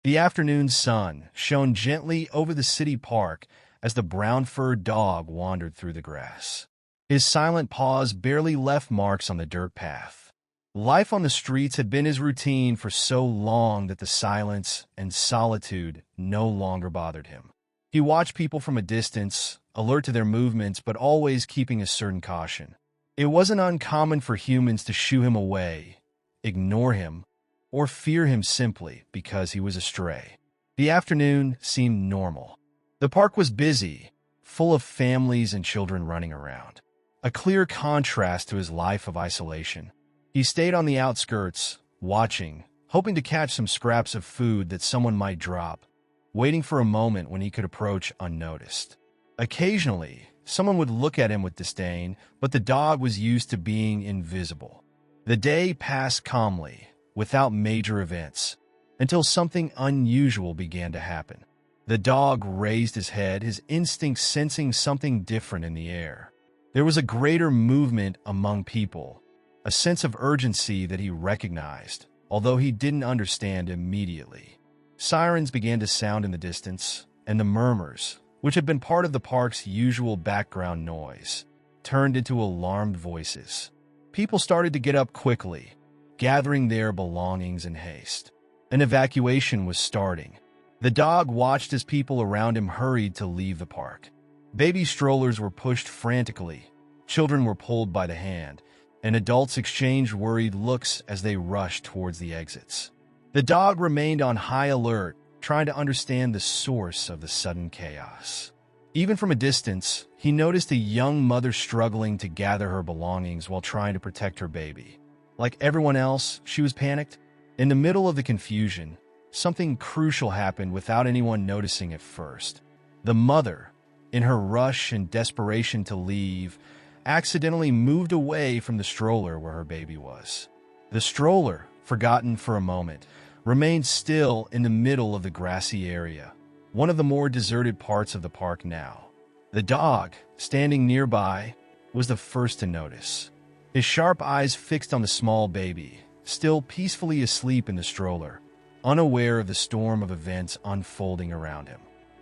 The afternoon sun shone gently over the city park as the brown-furred dog wandered through the grass. His silent paws barely left marks on the dirt path. Life on the streets had been his routine for so long that the silence and solitude no longer bothered him. He watched people from a distance, alert to their movements but always keeping a certain caution. It wasn't uncommon for humans to shoo him away, ignore him, or fear him simply because he was a stray. The afternoon seemed normal. The park was busy, full of families and children running around. A clear contrast to his life of isolation. He stayed on the outskirts, watching, hoping to catch some scraps of food that someone might drop, waiting for a moment when he could approach unnoticed. Occasionally, someone would look at him with disdain, but the dog was used to being invisible. The day passed calmly, without major events, until something unusual began to happen. The dog raised his head, his instincts sensing something different in the air. There was a greater movement among people, a sense of urgency that he recognized, although he didn't understand immediately. Sirens began to sound in the distance, and the murmurs, which had been part of the park's usual background noise, turned into alarmed voices. People started to get up quickly, gathering their belongings in haste. An evacuation was starting. The dog watched as people around him hurried to leave the park. Baby strollers were pushed frantically, children were pulled by the hand, and adults exchanged worried looks as they rushed towards the exits. The dog remained on high alert, trying to understand the source of the sudden chaos. Even from a distance, he noticed a young mother struggling to gather her belongings while trying to protect her baby. Like everyone else, she was panicked. In the middle of the confusion, something crucial happened without anyone noticing at first. The mother, in her rush and desperation to leave, accidentally moved away from the stroller where her baby was. The stroller, forgotten for a moment, remained still in the middle of the grassy area, one of the more deserted parts of the park now. The dog, standing nearby, was the first to notice. His sharp eyes fixed on the small baby, still peacefully asleep in the stroller, unaware of the storm of events unfolding around him.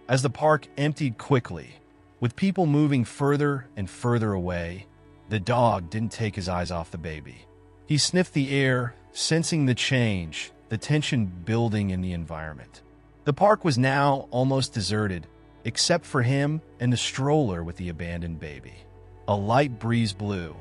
As the park emptied quickly, with people moving further and further away, the dog didn't take his eyes off the baby. He sniffed the air, sensing the change, the tension building in the environment. The park was now almost deserted, except for him and the stroller with the abandoned baby. A light breeze blew,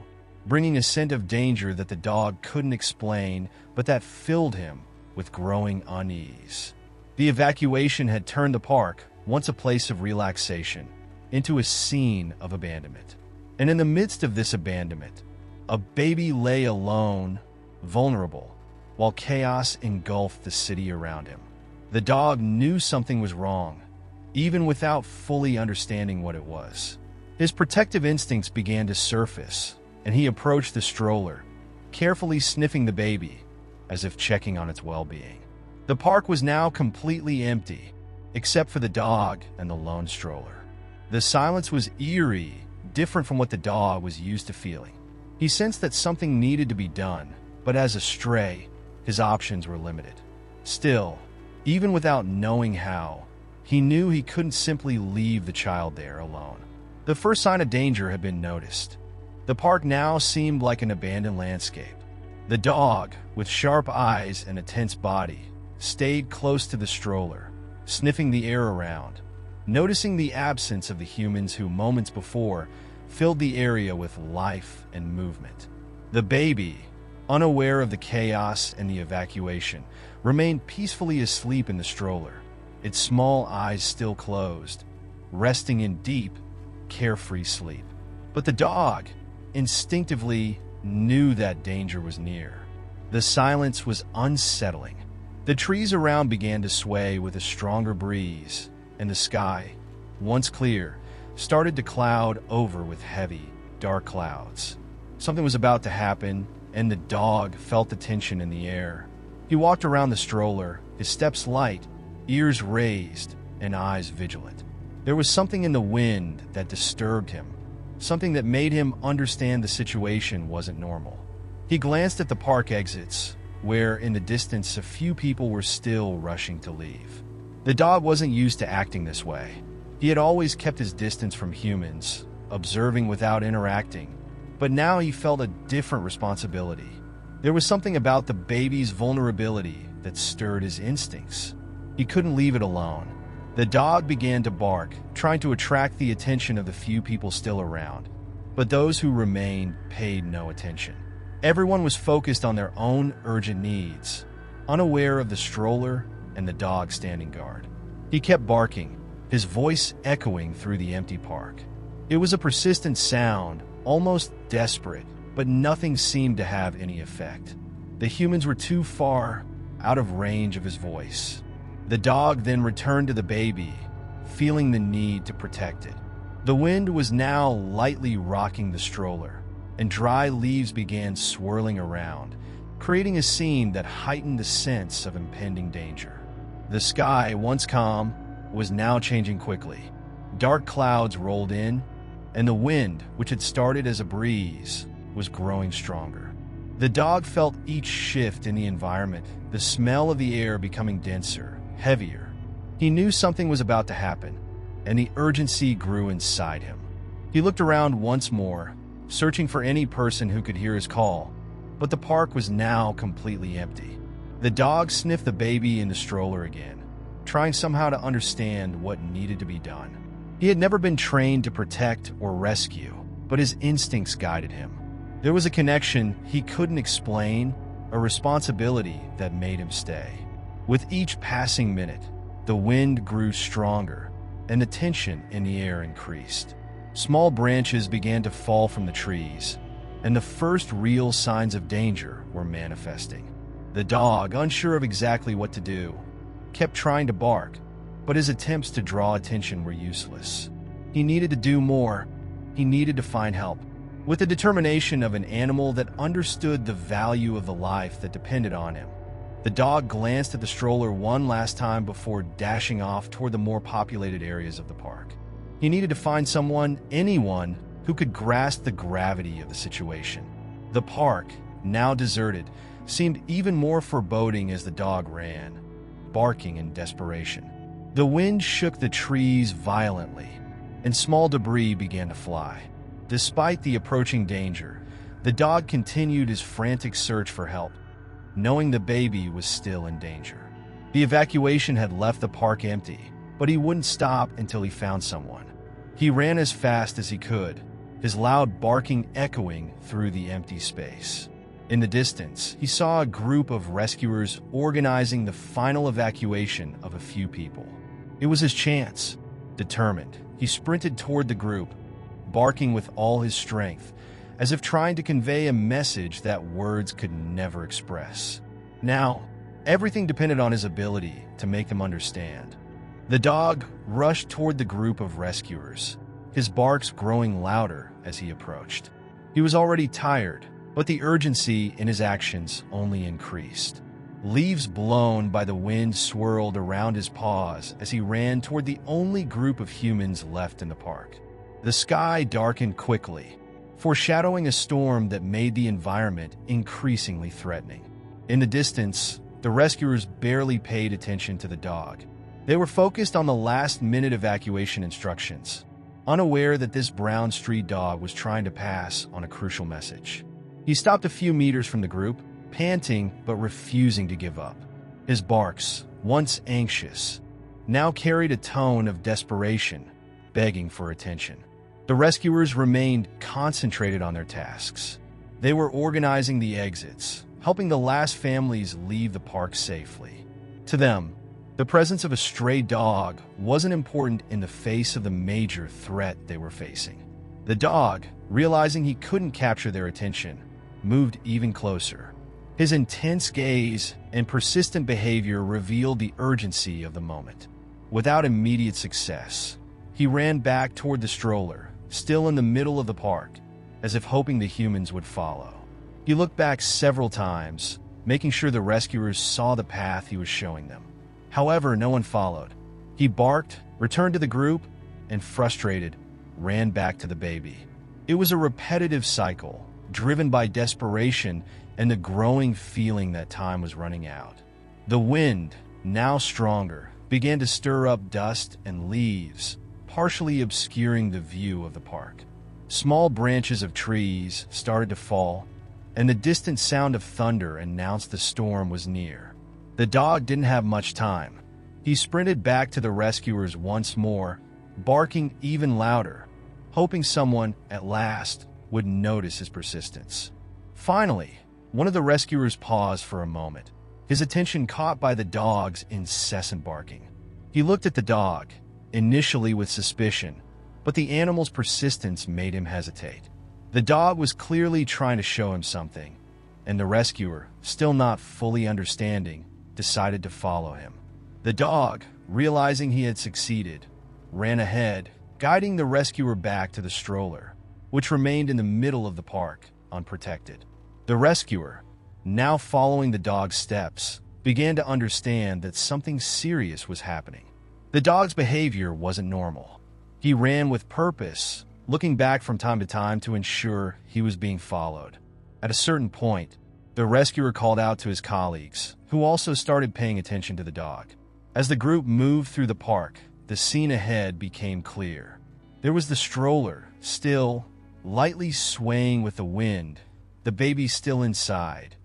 bringing a scent of danger that the dog couldn't explain, but that filled him with growing unease. The evacuation had turned the park, once a place of relaxation, into a scene of abandonment. And in the midst of this abandonment, a baby lay alone, vulnerable, while chaos engulfed the city around him. The dog knew something was wrong, even without fully understanding what it was. His protective instincts began to surface, and he approached the stroller, carefully sniffing the baby, as if checking on its well-being. The park was now completely empty, except for the dog and the lone stroller. The silence was eerie, different from what the dog was used to feeling. He sensed that something needed to be done, but as a stray, his options were limited. Still, even without knowing how, he knew he couldn't simply leave the child there alone. The first sign of danger had been noticed. The park now seemed like an abandoned landscape. The dog, with sharp eyes and a tense body, stayed close to the stroller, sniffing the air around, noticing the absence of the humans who moments before filled the area with life and movement. The baby, unaware of the chaos and the evacuation, remained peacefully asleep in the stroller, its small eyes still closed, resting in deep, carefree sleep. But the dog instinctively knew that danger was near. The silence was unsettling. The trees around began to sway with a stronger breeze, and the sky, once clear, started to cloud over with heavy, dark clouds. Something was about to happen, and the dog felt the tension in the air. He walked around the stroller, his steps light, ears raised, and eyes vigilant. There was something in the wind that disturbed him, something that made him understand the situation wasn't normal. He glanced at the park exits, where in the distance a few people were still rushing to leave. The dog wasn't used to acting this way. He had always kept his distance from humans, observing without interacting, but now he felt a different responsibility. There was something about the baby's vulnerability that stirred his instincts. He couldn't leave it alone. The dog began to bark, trying to attract the attention of the few people still around, but those who remained paid no attention. Everyone was focused on their own urgent needs, unaware of the stroller and the dog standing guard. He kept barking, his voice echoing through the empty park. It was a persistent sound, almost desperate, but nothing seemed to have any effect. The humans were too far out of range of his voice. The dog then returned to the baby, feeling the need to protect it. The wind was now lightly rocking the stroller, and dry leaves began swirling around, creating a scene that heightened the sense of impending danger. The sky, once calm, was now changing quickly. Dark clouds rolled in, and the wind, which had started as a breeze, was growing stronger. The dog felt each shift in the environment, the smell of the air becoming denser, heavier. He knew something was about to happen, and the urgency grew inside him. He looked around once more, searching for any person who could hear his call, but the park was now completely empty. The dog sniffed the baby in the stroller again, trying somehow to understand what needed to be done. He had never been trained to protect or rescue, but his instincts guided him. There was a connection he couldn't explain, a responsibility that made him stay. With each passing minute, the wind grew stronger, and the tension in the air increased. Small branches began to fall from the trees, and the first real signs of danger were manifesting. The dog, unsure of exactly what to do, kept trying to bark, but his attempts to draw attention were useless. He needed to do more. He needed to find help. With the determination of an animal that understood the value of the life that depended on him, the dog glanced at the stroller one last time before dashing off toward the more populated areas of the park. He needed to find someone, anyone, who could grasp the gravity of the situation. The park, now deserted, seemed even more foreboding as the dog ran, barking in desperation. The wind shook the trees violently, and small debris began to fly. Despite the approaching danger, the dog continued his frantic search for help, knowing the baby was still in danger. The evacuation had left the park empty, but he wouldn't stop until he found someone. He ran as fast as he could, his loud barking echoing through the empty space. In the distance, he saw a group of rescuers organizing the final evacuation of a few people. It was his chance. Determined, he sprinted toward the group, barking with all his strength, as if trying to convey a message that words could never express. Now, everything depended on his ability to make them understand. The dog rushed toward the group of rescuers, his barks growing louder as he approached. He was already tired, but the urgency in his actions only increased. Leaves blown by the wind swirled around his paws as he ran toward the only group of humans left in the park. The sky darkened quickly, foreshadowing a storm that made the environment increasingly threatening. In the distance, the rescuers barely paid attention to the dog. They were focused on the last-minute evacuation instructions, unaware that this brown street dog was trying to pass on a crucial message. He stopped a few meters from the group, panting but refusing to give up. His barks, once anxious, now carried a tone of desperation, begging for attention. The rescuers remained concentrated on their tasks. They were organizing the exits, helping the last families leave the park safely. To them, the presence of a stray dog wasn't important in the face of the major threat they were facing. The dog, realizing he couldn't capture their attention, moved even closer. His intense gaze and persistent behavior revealed the urgency of the moment. Without immediate success, he ran back toward the stroller, still in the middle of the park, as if hoping the humans would follow. He looked back several times, making sure the rescuers saw the path he was showing them. However, no one followed. He barked, returned to the group, and frustrated, ran back to the baby. It was a repetitive cycle, driven by desperation and the growing feeling that time was running out. The wind, now stronger, began to stir up dust and leaves, partially obscuring the view of the park. Small branches of trees started to fall, and the distant sound of thunder announced the storm was near. The dog didn't have much time. He sprinted back to the rescuers once more, barking even louder, hoping someone, at last, would notice his persistence. Finally, one of the rescuers paused for a moment, his attention caught by the dog's incessant barking. He looked at the dog, initially with suspicion, but the animal's persistence made him hesitate. The dog was clearly trying to show him something, and the rescuer, still not fully understanding, decided to follow him. The dog, realizing he had succeeded, ran ahead, guiding the rescuer back to the stroller, which remained in the middle of the park, unprotected. The rescuer, now following the dog's steps, began to understand that something serious was happening. The dog's behavior wasn't normal. He ran with purpose, looking back from time to time to ensure he was being followed. At a certain point, the rescuer called out to his colleagues, who also started paying attention to the dog. As the group moved through the park, the scene ahead became clear. There was the stroller, still, lightly swaying with the wind, the baby still inside,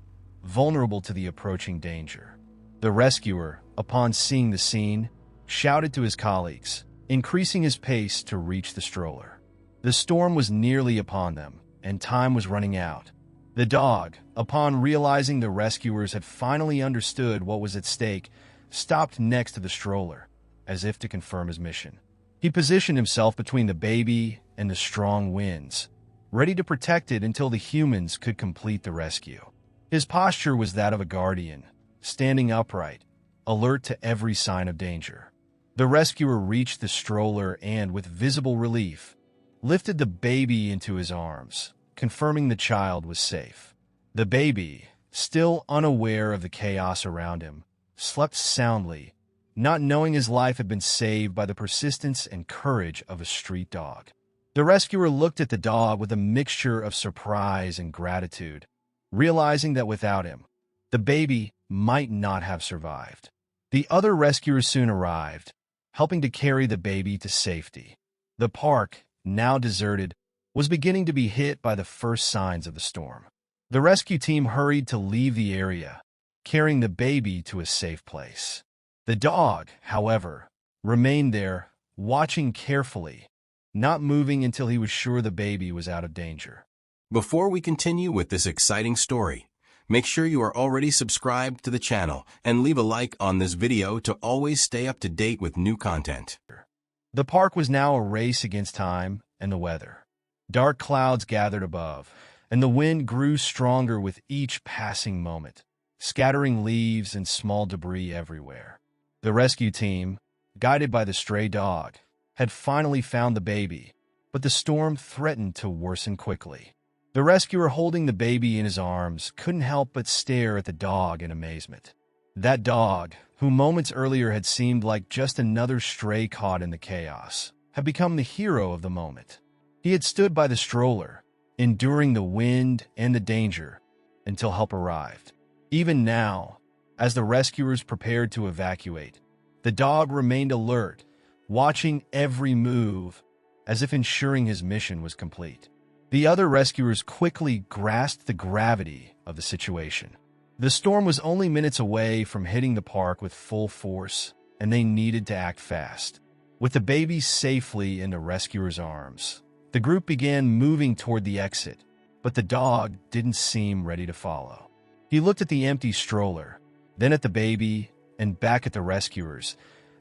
vulnerable to the approaching danger. The rescuer, upon seeing the scene, shouted to his colleagues, increasing his pace to reach the stroller. The storm was nearly upon them, and time was running out. The dog, upon realizing the rescuers had finally understood what was at stake, stopped next to the stroller, as if to confirm his mission. He positioned himself between the baby and the strong winds, ready to protect it until the humans could complete the rescue. His posture was that of a guardian, standing upright, alert to every sign of danger. The rescuer reached the stroller and, with visible relief, lifted the baby into his arms, confirming the child was safe. The baby, still unaware of the chaos around him, slept soundly, not knowing his life had been saved by the persistence and courage of a street dog. The rescuer looked at the dog with a mixture of surprise and gratitude, realizing that without him, the baby might not have survived. The other rescuers soon arrived, helping to carry the baby to safety. The park, now deserted, was beginning to be hit by the first signs of the storm. The rescue team hurried to leave the area, carrying the baby to a safe place. The dog, however, remained there, watching carefully, not moving until he was sure the baby was out of danger. Before we continue with this exciting story, make sure you are already subscribed to the channel and leave a like on this video to always stay up to date with new content. The park was now a race against time and the weather. Dark clouds gathered above, and the wind grew stronger with each passing moment, scattering leaves and small debris everywhere. The rescue team, guided by the stray dog, had finally found the baby, but the storm threatened to worsen quickly. The rescuer holding the baby in his arms couldn't help but stare at the dog in amazement. That dog, who moments earlier had seemed like just another stray caught in the chaos, had become the hero of the moment. He had stood by the stroller, enduring the wind and the danger, until help arrived. Even now, as the rescuers prepared to evacuate, the dog remained alert, watching every move, as if ensuring his mission was complete. The other rescuers quickly grasped the gravity of the situation. The storm was only minutes away from hitting the park with full force, and they needed to act fast. With the baby safely in the rescuers' arms, the group began moving toward the exit, but the dog didn't seem ready to follow. He looked at the empty stroller, then at the baby, and back at the rescuers,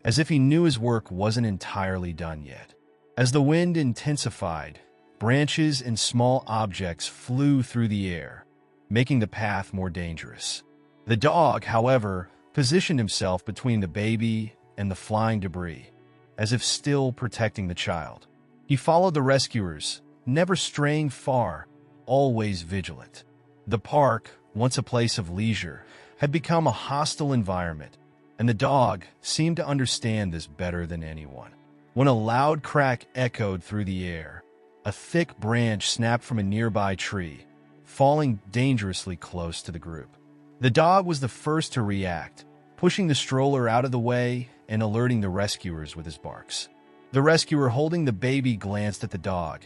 as if he knew his work wasn't entirely done yet. As the wind intensified, branches and small objects flew through the air, making the path more dangerous. The dog, however, positioned himself between the baby and the flying debris, as if still protecting the child. He followed the rescuers, never straying far, always vigilant. The park, once a place of leisure, had become a hostile environment, and the dog seemed to understand this better than anyone. When a loud crack echoed through the air, a thick branch snapped from a nearby tree, falling dangerously close to the group. The dog was the first to react, pushing the stroller out of the way and alerting the rescuers with his barks. The rescuer holding the baby glanced at the dog,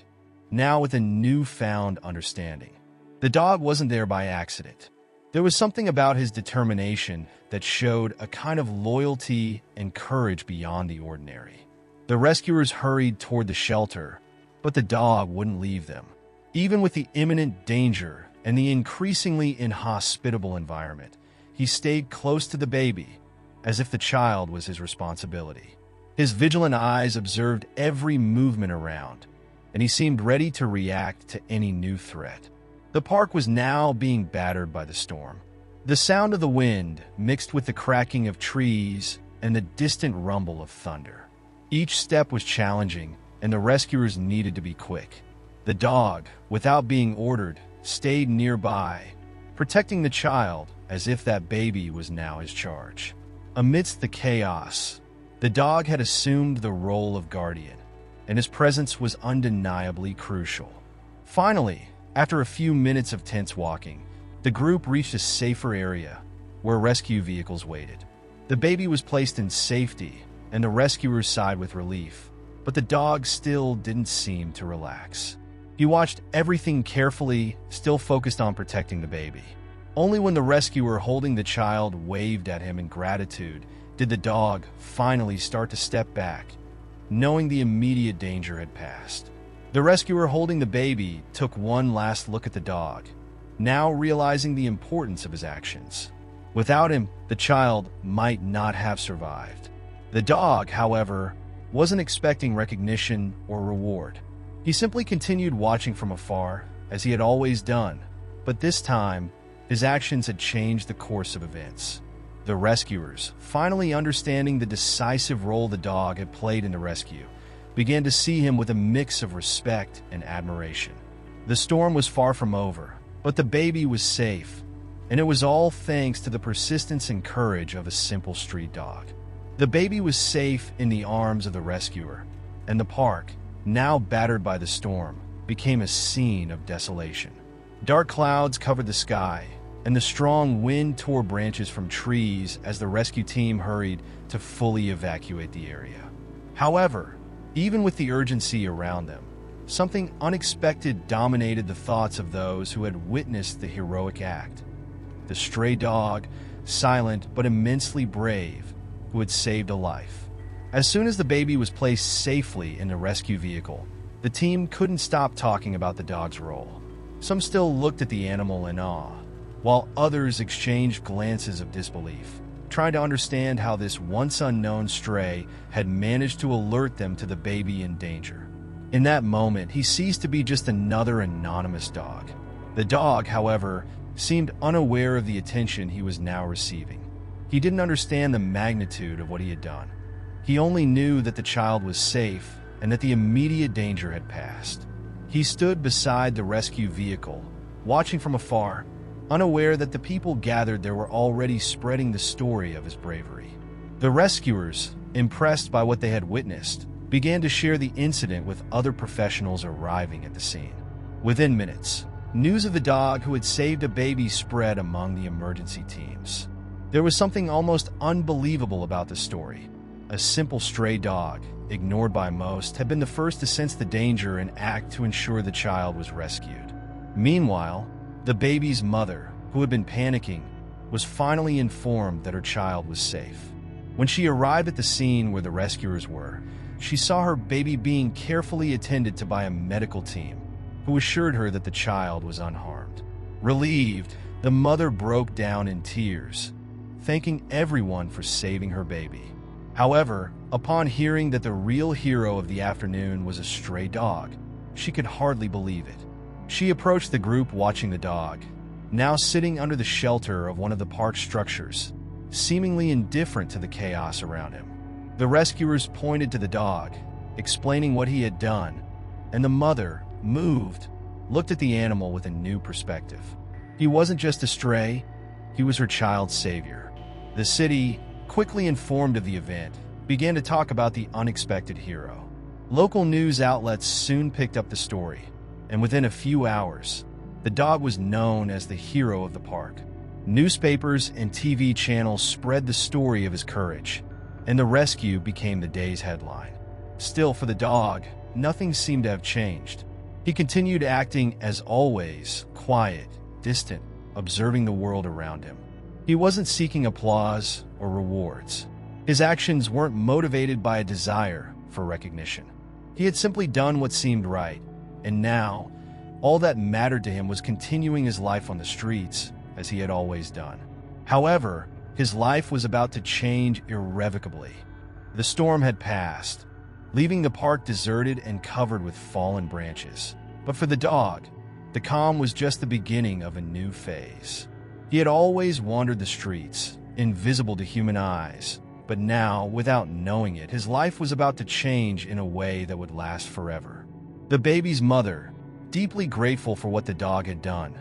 now with a newfound understanding. The dog wasn't there by accident. There was something about his determination that showed a kind of loyalty and courage beyond the ordinary. The rescuers hurried toward the shelter, but the dog wouldn't leave them. Even with the imminent danger and the increasingly inhospitable environment, he stayed close to the baby, as if the child was his responsibility. His vigilant eyes observed every movement around, and he seemed ready to react to any new threat. The park was now being battered by the storm. The sound of the wind mixed with the cracking of trees and the distant rumble of thunder. Each step was challenging, and the rescuers needed to be quick. The dog, without being ordered, stayed nearby, protecting the child as if that baby was now his charge. Amidst the chaos, the dog had assumed the role of guardian, and his presence was undeniably crucial. Finally, after a few minutes of tense walking, the group reached a safer area where rescue vehicles waited. The baby was placed in safety, and the rescuers sighed with relief, but the dog still didn't seem to relax. He watched everything carefully, still focused on protecting the baby. Only when the rescuer holding the child waved at him in gratitude did the dog finally start to step back, knowing the immediate danger had passed. The rescuer holding the baby took one last look at the dog, now realizing the importance of his actions. Without him, the child might not have survived. The dog, however, wasn't expecting recognition or reward. He simply continued watching from afar, as he had always done, but this time, his actions had changed the course of events. The rescuers, finally understanding the decisive role the dog had played in the rescue, began to see him with a mix of respect and admiration. The storm was far from over, but the baby was safe, and it was all thanks to the persistence and courage of a simple street dog. The baby was safe in the arms of the rescuer, and the park, now battered by the storm, became a scene of desolation. Dark clouds covered the sky, and the strong wind tore branches from trees as the rescue team hurried to fully evacuate the area. However, even with the urgency around them, something unexpected dominated the thoughts of those who had witnessed the heroic act. The stray dog, silent but immensely brave, who had saved a life. As soon as the baby was placed safely in the rescue vehicle, the team couldn't stop talking about the dog's role. Some still looked at the animal in awe, while others exchanged glances of disbelief, trying to understand how this once unknown stray had managed to alert them to the baby in danger. In that moment, he ceased to be just another anonymous dog. The dog, however, seemed unaware of the attention he was now receiving. He didn't understand the magnitude of what he had done. He only knew that the child was safe and that the immediate danger had passed. He stood beside the rescue vehicle, watching from afar, unaware that the people gathered there were already spreading the story of his bravery. The rescuers, impressed by what they had witnessed, began to share the incident with other professionals arriving at the scene. Within minutes, news of the dog who had saved a baby spread among the emergency teams. There was something almost unbelievable about the story. A simple stray dog, ignored by most, had been the first to sense the danger and act to ensure the child was rescued. Meanwhile, the baby's mother, who had been panicking, was finally informed that her child was safe. When she arrived at the scene where the rescuers were, she saw her baby being carefully attended to by a medical team, who assured her that the child was unharmed. Relieved, the mother broke down in tears, thanking everyone for saving her baby. However, upon hearing that the real hero of the afternoon was a stray dog, she could hardly believe it. She approached the group watching the dog, now sitting under the shelter of one of the park's structures, seemingly indifferent to the chaos around him. The rescuers pointed to the dog, explaining what he had done, and the mother, moved, looked at the animal with a new perspective. He wasn't just a stray, he was her child's savior. The city, quickly informed of the event, began to talk about the unexpected hero. Local news outlets soon picked up the story, and within a few hours, The dog was known as the hero of the park. Newspapers and TV channels spread the story of his courage, and the rescue became the day's headline. Still, for the dog, nothing seemed to have changed. He continued acting as always, quiet, distant, observing the world around him. He wasn't seeking applause or rewards. His actions weren't motivated by a desire for recognition. He had simply done what seemed right, and now, all that mattered to him was continuing his life on the streets as he had always done. However, his life was about to change irrevocably. The storm had passed, leaving the park deserted and covered with fallen branches. But for the dog, the calm was just the beginning of a new phase. He had always wandered the streets, invisible to human eyes, but now, without knowing it, his life was about to change in a way that would last forever. The baby's mother, deeply grateful for what the dog had done,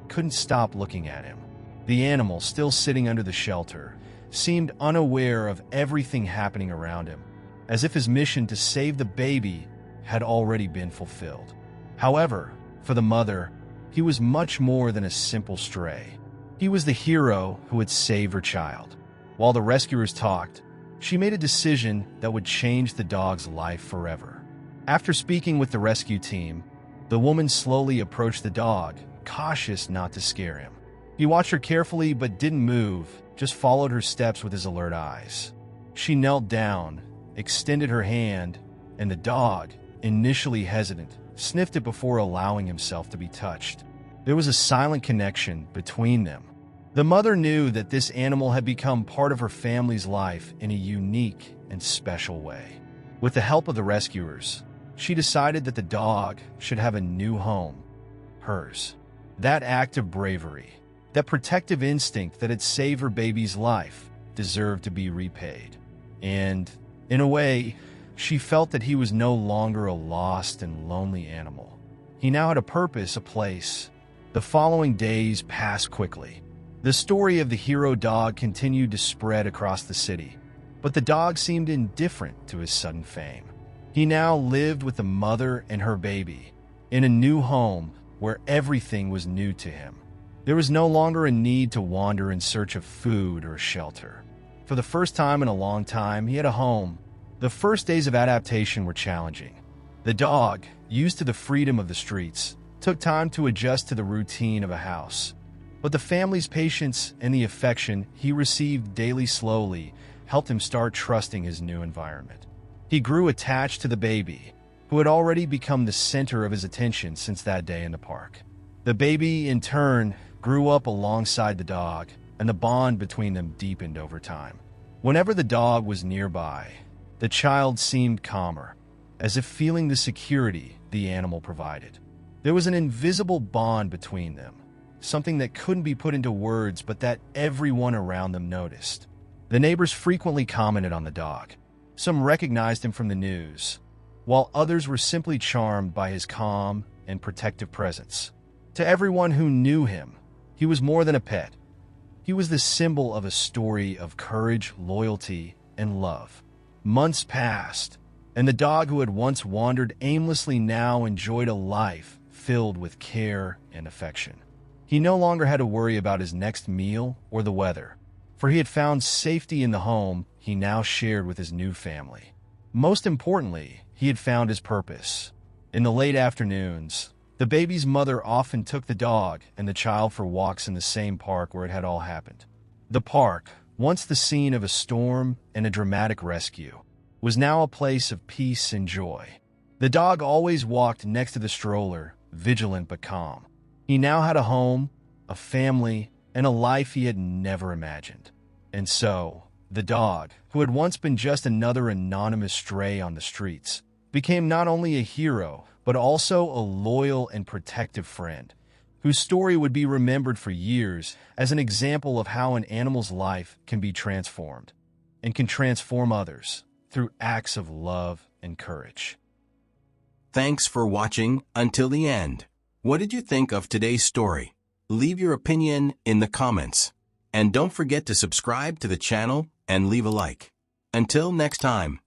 couldn't stop looking at him. The animal, still sitting under the shelter, seemed unaware of everything happening around him, as if his mission to save the baby had already been fulfilled. However, for the mother, he was much more than a simple stray. He was the hero who had saved her child. While the rescuers talked, she made a decision that would change the dog's life forever. After speaking with the rescue team, the woman slowly approached the dog, cautious not to scare him. He watched her carefully but didn't move, just followed her steps with his alert eyes. She knelt down, extended her hand, and the dog, initially hesitant, sniffed it before allowing himself to be touched. There was a silent connection between them. The mother knew that this animal had become part of her family's life in a unique and special way. With the help of the rescuers, she decided that the dog should have a new home, hers. That act of bravery, that protective instinct that had saved her baby's life, deserved to be repaid. And, in a way, she felt that he was no longer a lost and lonely animal. He now had a purpose, a place. The following days passed quickly. The story of the hero dog continued to spread across the city, but the dog seemed indifferent to his sudden fame. He now lived with the mother and her baby, in a new home where everything was new to him. There was no longer a need to wander in search of food or shelter. For the first time in a long time, he had a home. The first days of adaptation were challenging. The dog, used to the freedom of the streets, took time to adjust to the routine of a house. But the family's patience and the affection he received daily slowly helped him start trusting his new environment. He grew attached to the baby, who had already become the center of his attention since that day in the park. The baby, in turn, grew up alongside the dog, and the bond between them deepened over time. Whenever the dog was nearby, the child seemed calmer, as if feeling the security the animal provided. There was an invisible bond between them, something that couldn't be put into words but that everyone around them noticed. The neighbors frequently commented on the dog. Some recognized him from the news, while others were simply charmed by his calm and protective presence. To everyone who knew him, he was more than a pet. He was the symbol of a story of courage, loyalty, and love. Months passed, and the dog who had once wandered aimlessly now enjoyed a life filled with care and affection. He no longer had to worry about his next meal or the weather, for he had found safety in the home he now shared with his new family. Most importantly, he had found his purpose. In the late afternoons, the baby's mother often took the dog and the child for walks in the same park where it had all happened. The park, once the scene of a storm and a dramatic rescue, was now a place of peace and joy. The dog always walked next to the stroller, vigilant but calm. He now had a home, a family, and a life he had never imagined. And so, the dog, who had once been just another anonymous stray on the streets, became not only a hero, but also a loyal and protective friend, whose story would be remembered for years as an example of how an animal's life can be transformed, and can transform others through acts of love and courage. Thanks for watching until the end. What did you think of today's story? Leave your opinion in the comments. And don't forget to subscribe to the channel and leave a like. Until next time.